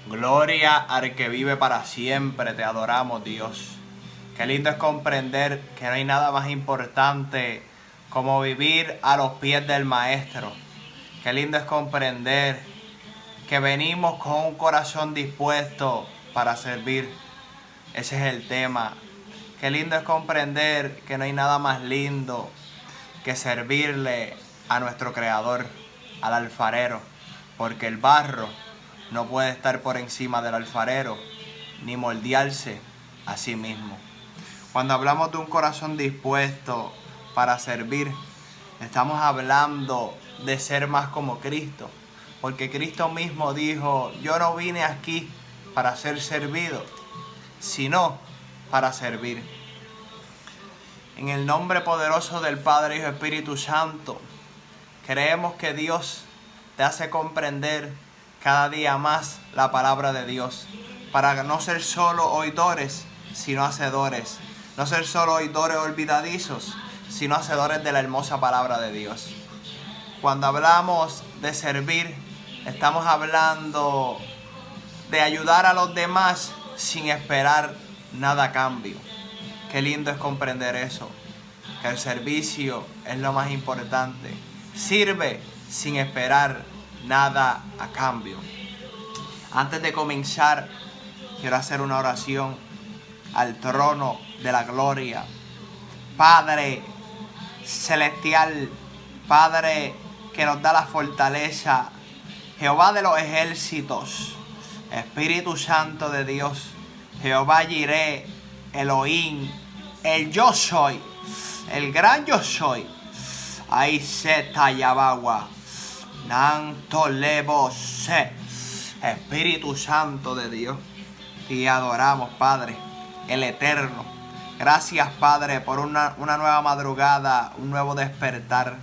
Gloria al que vive para siempre, te adoramos, Dios. Qué lindo es comprender que no hay nada más importante como vivir a los pies del Maestro. Qué lindo es comprender que venimos con un corazón dispuesto para servir. Ese es el tema. Qué lindo es comprender que no hay nada más lindo que servirle a nuestro Creador, al alfarero, porque el barro no puede estar por encima del alfarero, ni moldearse a sí mismo. Cuando hablamos de un corazón dispuesto para servir, estamos hablando de ser más como Cristo, porque Cristo mismo dijo: yo no vine aquí para ser servido, sino para servir. En el nombre poderoso del Padre, Hijo y Espíritu Santo, creemos que Dios te hace comprender cada día más la palabra de Dios, para no ser solo oidores, sino hacedores. No ser solo oidores olvidadizos, sino hacedores de la hermosa palabra de Dios. Cuando hablamos de servir, estamos hablando de ayudar a los demás sin esperar nada a cambio. Qué lindo es comprender eso, que el servicio es lo más importante. Sirve sin esperar nada a cambio. Antes de comenzar, quiero hacer una oración al trono de la gloria. Padre celestial, Padre que nos da la fortaleza, Jehová de los ejércitos, Espíritu Santo de Dios, Jehová Jireh, Elohim, el yo soy, el gran yo soy, ahí se Yabagua, Nanto Levo se, Espíritu Santo de Dios, te adoramos, Padre, el eterno. Gracias, Padre, por una nueva madrugada, un nuevo despertar.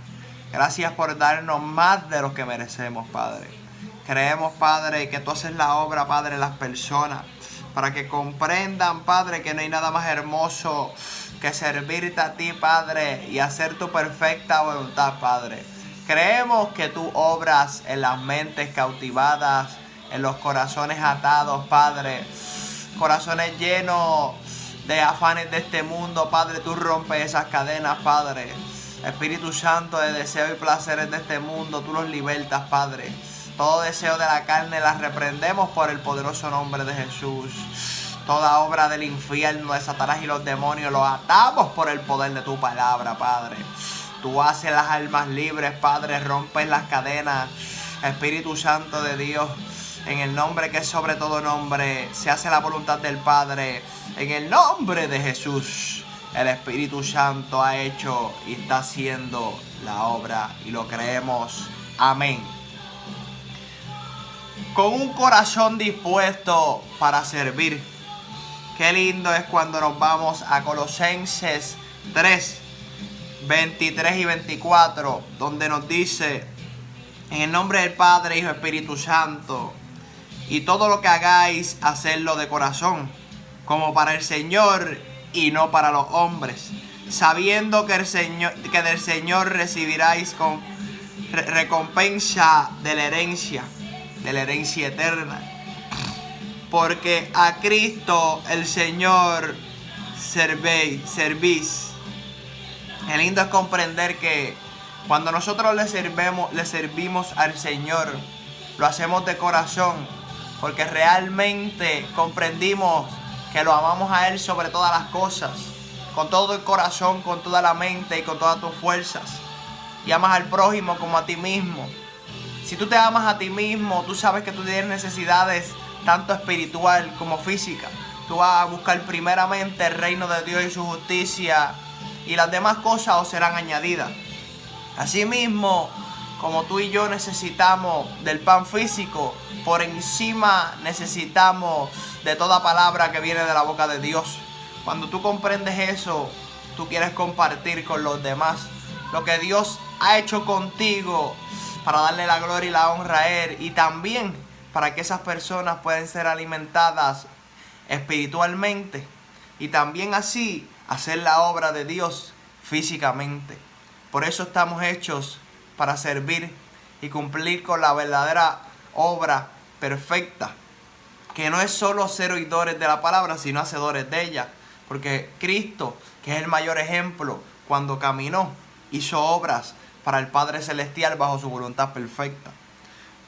Gracias por darnos más de lo que merecemos, Padre. Creemos, Padre, que tú haces la obra, Padre, en las personas, para que comprendan, Padre, que no hay nada más hermoso que servirte a ti, Padre, y hacer tu perfecta voluntad, Padre. Creemos que tú obras en las mentes cautivadas, en los corazones atados, Padre. Corazones llenos de afanes de este mundo, Padre, tú rompes esas cadenas, Padre. Espíritu Santo, de deseos y placeres de este mundo, tú los libertas, Padre. Todo deseo de la carne las reprendemos por el poderoso nombre de Jesús. Toda obra del infierno, de Satanás y los demonios, los atamos por el poder de tu palabra, Padre. Tú haces las almas libres, Padre, rompes las cadenas. Espíritu Santo de Dios, en el nombre que es sobre todo nombre, se hace la voluntad del Padre. En el nombre de Jesús, el Espíritu Santo ha hecho y está haciendo la obra y lo creemos. Amén. Con un corazón dispuesto para servir. Qué lindo es cuando nos vamos a Colosenses 3, 23 y 24, donde nos dice: en el nombre del Padre, Hijo y Espíritu Santo, y todo lo que hagáis, hacedlo de corazón, como para el Señor y no para los hombres, sabiendo que del Señor recibiráis con recompensa de la herencia eterna. Porque a Cristo el Señor servís. Qué lindo es comprender que cuando nosotros le servimos al Señor, lo hacemos de corazón, porque realmente comprendimos que lo amamos a Él sobre todas las cosas, con todo el corazón, con toda la mente y con todas tus fuerzas. Y amas al prójimo como a ti mismo. Si tú te amas a ti mismo, tú sabes que tú tienes necesidades tanto espiritual como física. Tú vas a buscar primeramente el reino de Dios y su justicia, y las demás cosas os serán añadidas. Asimismo, como tú y yo necesitamos del pan físico, por encima necesitamos de toda palabra que viene de la boca de Dios. Cuando tú comprendes eso, tú quieres compartir con los demás lo que Dios ha hecho contigo, para darle la gloria y la honra a Él, y también para que esas personas puedan ser alimentadas espiritualmente, y también así hacer la obra de Dios físicamente. Por eso estamos hechos para servir y cumplir con la verdadera obra perfecta que no es solo ser oidores de la palabra, sino hacedores de ella. Porque Cristo, que es el mayor ejemplo, cuando caminó, hizo obras para el Padre Celestial bajo su voluntad perfecta.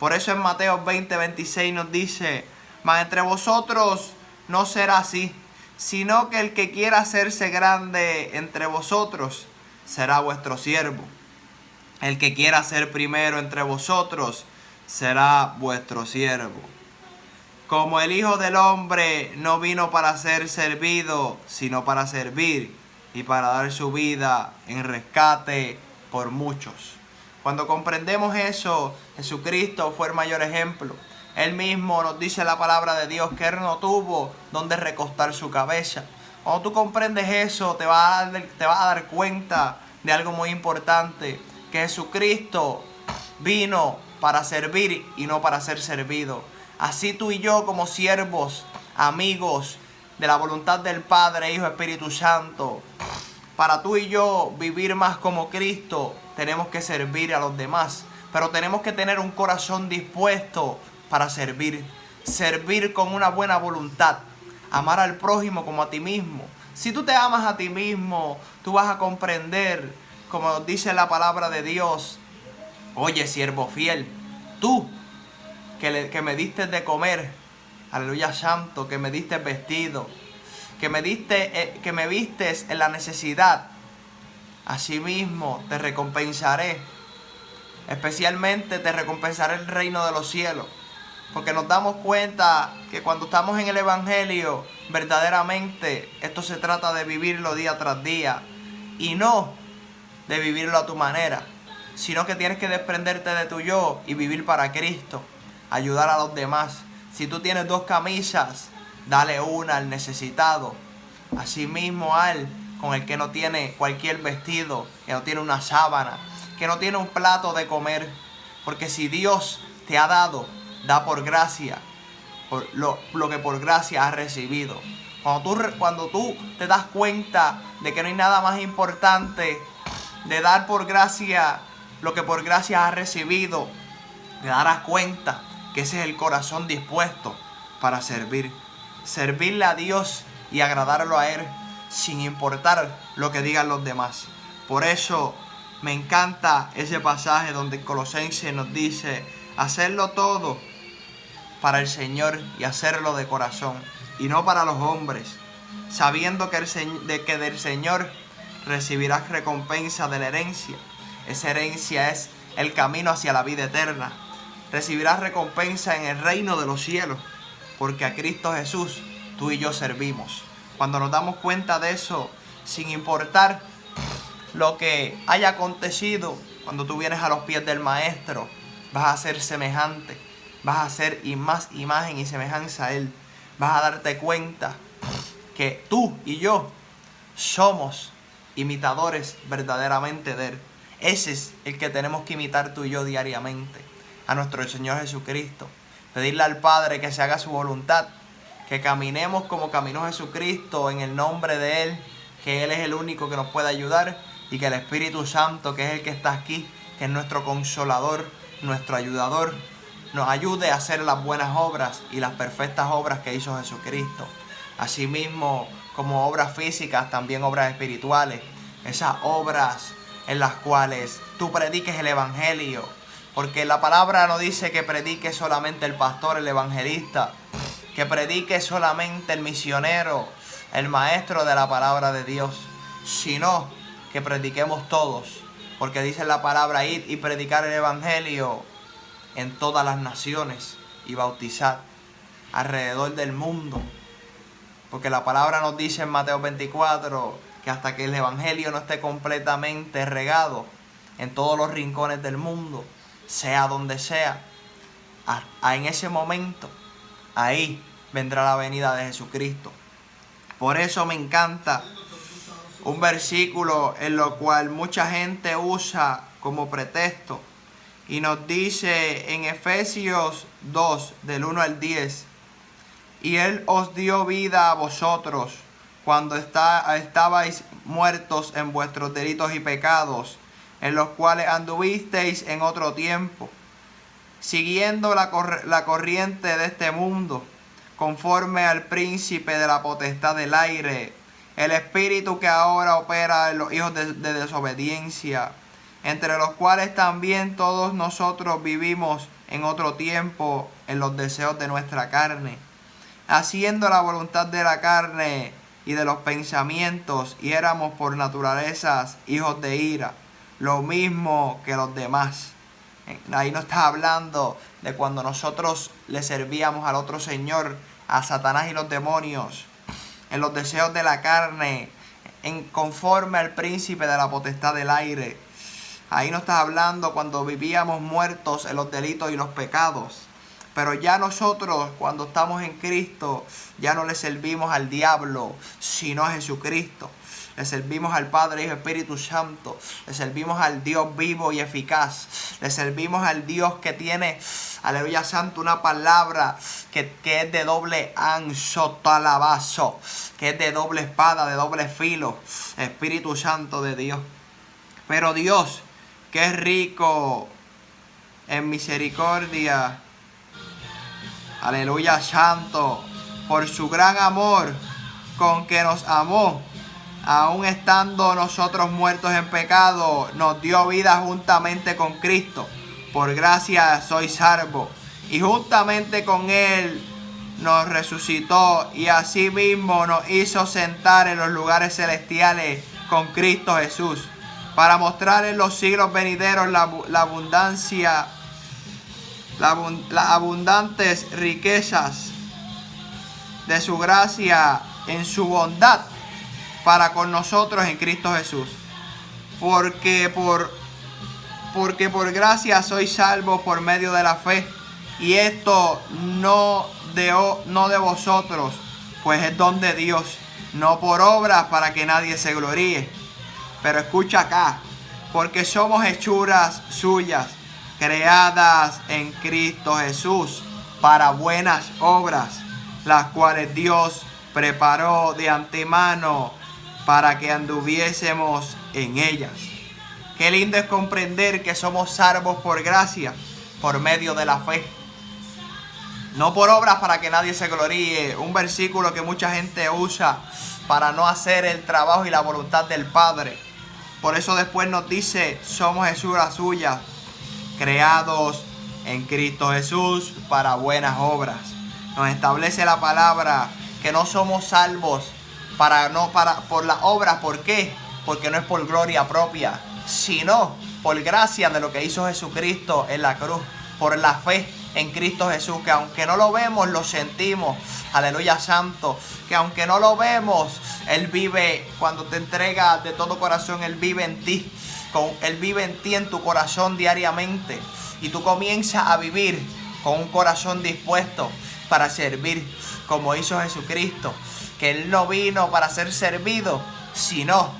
Por eso en Mateo 20:26 nos dice: mas entre vosotros no será así, sino que el que quiera hacerse grande entre vosotros será vuestro siervo. El que quiera ser primero entre vosotros será vuestro siervo. Como el Hijo del Hombre no vino para ser servido, sino para servir y para dar su vida en rescate por muchos. Cuando comprendemos eso, Jesucristo fue el mayor ejemplo. Él mismo nos dice la palabra de Dios que Él no tuvo donde recostar su cabeza. Cuando tú comprendes eso, te vas a dar cuenta de algo muy importante, que Jesucristo vino para servir y no para ser servido. Así tú y yo, como siervos, amigos de la voluntad del Padre, Hijo, Espíritu Santo, para tú y yo vivir más como Cristo, tenemos que servir a los demás. Pero tenemos que tener un corazón dispuesto para servir. Servir con una buena voluntad. Amar al prójimo como a ti mismo. Si tú te amas a ti mismo, tú vas a comprender, como nos dice la palabra de Dios: oye, siervo fiel, tú que me diste de comer, aleluya santo, que me diste vestido, que me vistes en la necesidad, asimismo te recompensaré. Especialmente te recompensaré el reino de los cielos. Porque nos damos cuenta que cuando estamos en el Evangelio, verdaderamente esto se trata de vivirlo día tras día. Y no de vivirlo a tu manera, sino que tienes que desprenderte de tu yo y vivir para Cristo. Ayudar a los demás. Si tú tienes 2 camisas, dale una al necesitado. Asimismo al con el que no tiene cualquier vestido, que no tiene una sábana, que no tiene un plato de comer. Porque si Dios te ha dado, da por gracia por lo que por gracia has recibido. Cuando tú te das cuenta de que no hay nada más importante de dar por gracia lo que por gracia has recibido, te darás cuenta que ese es el corazón dispuesto para servir. Servirle a Dios y agradarlo a Él sin importar lo que digan los demás. Por eso me encanta ese pasaje donde Colosenses nos dice: hacerlo todo para el Señor y hacerlo de corazón y no para los hombres, sabiendo que del Señor recibirás recompensa de la herencia. Esa herencia es el camino hacia la vida eterna. Recibirás recompensa en el reino de los cielos, porque a Cristo Jesús tú y yo servimos. Cuando nos damos cuenta de eso, sin importar lo que haya acontecido, cuando tú vienes a los pies del Maestro, vas a ser semejante, vas a ser más imagen y semejanza a Él. Vas a darte cuenta que tú y yo somos imitadores verdaderamente de Él. Ese es el que tenemos que imitar tú y yo diariamente, a nuestro Señor Jesucristo. Pedirle al Padre que se haga su voluntad, que caminemos como caminó Jesucristo en el nombre de Él, que Él es el único que nos puede ayudar, y que el Espíritu Santo, que es el que está aquí, que es nuestro consolador, nuestro ayudador, nos ayude a hacer las buenas obras y las perfectas obras que hizo Jesucristo. Asimismo, como obras físicas, también obras espirituales. Esas obras en las cuales tú prediques el Evangelio. Porque la palabra no dice que predique solamente el pastor, el evangelista, que predique solamente el misionero, el maestro de la palabra de Dios, sino que prediquemos todos. Porque dice la palabra: ir y predicar el Evangelio en todas las naciones y bautizar alrededor del mundo. Porque la palabra nos dice en Mateo 24 que hasta que el Evangelio no esté completamente regado en todos los rincones del mundo, sea donde sea, en ese momento, ahí vendrá la venida de Jesucristo. Por eso me encanta un versículo en lo cual mucha gente usa como pretexto. Y nos dice en Efesios 2, del 1 al 10: y Él os dio vida a vosotros cuando estabais muertos en vuestros delitos y pecados, en los cuales anduvisteis en otro tiempo, siguiendo la corriente de este mundo, conforme al príncipe de la potestad del aire, el espíritu que ahora opera en los hijos de desobediencia, entre los cuales también todos nosotros vivimos en otro tiempo en los deseos de nuestra carne, haciendo la voluntad de la carne y de los pensamientos, y éramos por naturaleza hijos de ira, lo mismo que los demás. Ahí no está hablando de cuando nosotros le servíamos al otro señor, a Satanás y los demonios, en los deseos de la carne, conforme al príncipe de la potestad del aire. Ahí no está hablando cuando vivíamos muertos en los delitos y los pecados. Pero ya nosotros, cuando estamos en Cristo, ya no le servimos al diablo, sino a Jesucristo. Le servimos al Padre, Hijo y Espíritu Santo. Le servimos al Dios vivo y eficaz. Le servimos al Dios que tiene, aleluya santo, una palabra que es de doble ancho, talabazo, que es de doble espada, de doble filo. Espíritu Santo de Dios. Pero Dios, que es rico en misericordia, aleluya santo, por su gran amor con que nos amó, aun estando nosotros muertos en pecado, nos dio vida juntamente con Cristo. Por gracia sois salvos. Y juntamente con Él nos resucitó y asimismo nos hizo sentar en los lugares celestiales con Cristo Jesús, para mostrar en los siglos venideros las abundantes riquezas de su gracia en su bondad para con nosotros en Cristo Jesús. Porque por gracia sois salvos por medio de la fe, y esto no de vosotros, pues es don de Dios, no por obras para que nadie se gloríe. Pero escucha acá, porque somos hechuras suyas, creadas en Cristo Jesús para buenas obras, las cuales Dios preparó de antemano para que anduviésemos en ellas. Qué lindo es comprender que somos salvos por gracia, por medio de la fe, no por obras para que nadie se gloríe. Un versículo que mucha gente usa para no hacer el trabajo y la voluntad del Padre. Por eso después nos dice, somos hechuras suyas, creados en Cristo Jesús para buenas obras. Nos establece la palabra que no somos salvos por las obras. ¿Por qué? Porque no es por gloria propia, sino por gracia de lo que hizo Jesucristo en la cruz, por la fe en Cristo Jesús, que aunque no lo vemos, lo sentimos. Aleluya santo, que aunque no lo vemos, Él vive. Cuando te entregas de todo corazón, Él vive en ti. Él vive en ti, en tu corazón diariamente, y tú comienzas a vivir con un corazón dispuesto para servir, como hizo Jesucristo, que Él no vino para ser servido, sino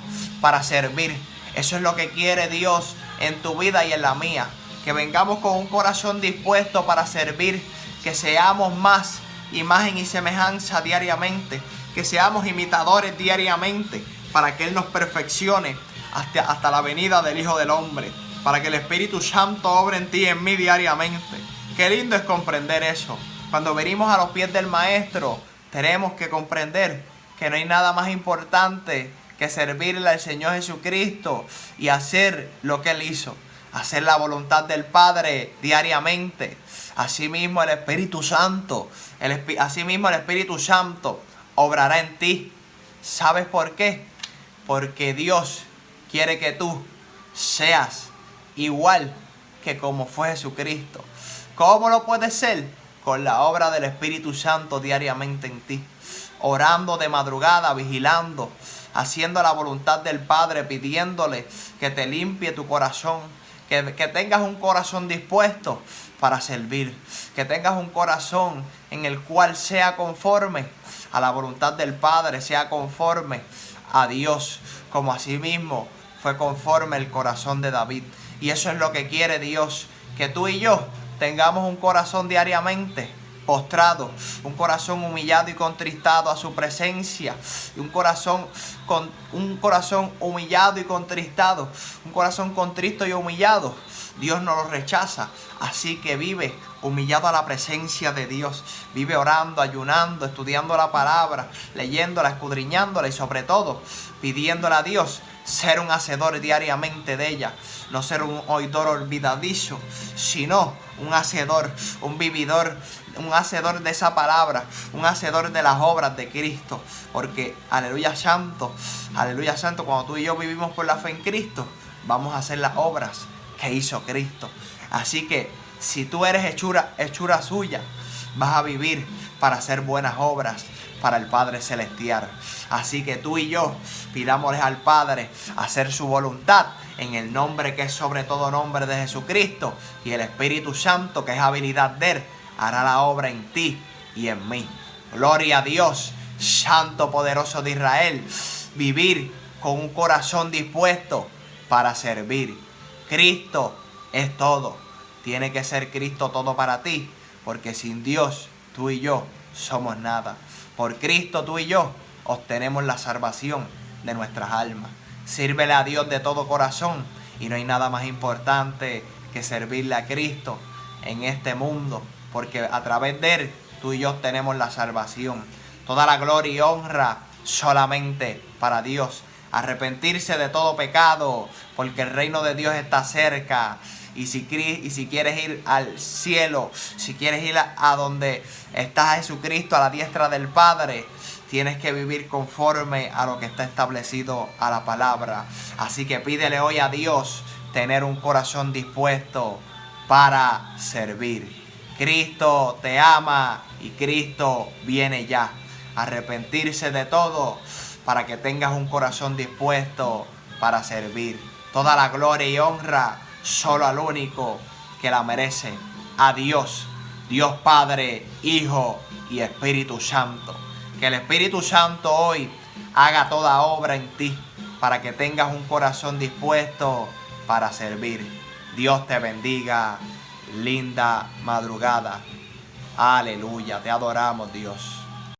para servir. Eso es lo que quiere Dios en tu vida y en la mía, que vengamos con un corazón dispuesto para servir, que seamos más imagen y semejanza diariamente, que seamos imitadores diariamente, para que Él nos perfeccione hasta la venida del Hijo del Hombre, para que el Espíritu Santo obre en ti y en mí diariamente. Qué lindo es comprender eso. Cuando venimos a los pies del Maestro, tenemos que comprender que no hay nada más importante que servirle al Señor Jesucristo y hacer lo que Él hizo, hacer la voluntad del Padre diariamente. Asimismo el Espíritu Santo, asimismo el Espíritu Santo obrará en ti. ¿Sabes por qué? Porque Dios quiere que tú seas igual que como fue Jesucristo. ¿Cómo lo puedes ser? Con la obra del Espíritu Santo diariamente en ti. Orando de madrugada, vigilando, haciendo la voluntad del Padre, pidiéndole que te limpie tu corazón. Que tengas un corazón dispuesto para servir. Que tengas un corazón en el cual sea conforme a la voluntad del Padre, sea conforme a Dios, como asimismo fue conforme el corazón de David. Y eso es lo que quiere Dios, que tú y yo tengamos un corazón diariamente postrado, un corazón humillado y contristado a su presencia, y un corazón humillado y contristado, un corazón contristo y humillado. Dios no lo rechaza, así que vive humillado a la presencia de Dios. Vive orando, ayunando, estudiando la palabra, leyéndola, escudriñándola y sobre todo pidiéndole a Dios ser un hacedor diariamente de ella. No ser un oidor olvidadizo, sino un hacedor, un vividor, un hacedor de esa palabra, un hacedor de las obras de Cristo. Porque, aleluya santo, cuando tú y yo vivimos por la fe en Cristo, vamos a hacer las obras que hizo Cristo. Así que, si tú eres hechura suya, vas a vivir para hacer buenas obras para el Padre Celestial. Así que tú y yo pidámosle al Padre hacer su voluntad en el nombre que es sobre todo nombre de Jesucristo, y el Espíritu Santo, que es habilidad de Él, hará la obra en ti y en mí. Gloria a Dios, Santo poderoso de Israel. Vivir con un corazón dispuesto para servir. Cristo es todo. Tiene que ser Cristo todo para ti, porque sin Dios tú y yo somos nada. Por Cristo tú y yo obtenemos la salvación de nuestras almas. Sírvele a Dios de todo corazón, y no hay nada más importante que servirle a Cristo en este mundo, porque a través de Él tú y yo tenemos la salvación. Toda la gloria y honra solamente para Dios. Arrepentirse de todo pecado, porque el reino de Dios está cerca. Y si quieres ir al cielo, si quieres ir a donde está Jesucristo, a la diestra del Padre, tienes que vivir conforme a lo que está establecido a la palabra. Así que pídele hoy a Dios tener un corazón dispuesto para servir. Cristo te ama y Cristo viene ya. Arrepentirse de todo para que tengas un corazón dispuesto para servir. Toda la gloria y honra solo al único que la merece, a Dios, Dios Padre, Hijo y Espíritu Santo. Que el Espíritu Santo hoy haga toda obra en ti para que tengas un corazón dispuesto para servir. Dios te bendiga. Linda madrugada. Aleluya, te adoramos, Dios.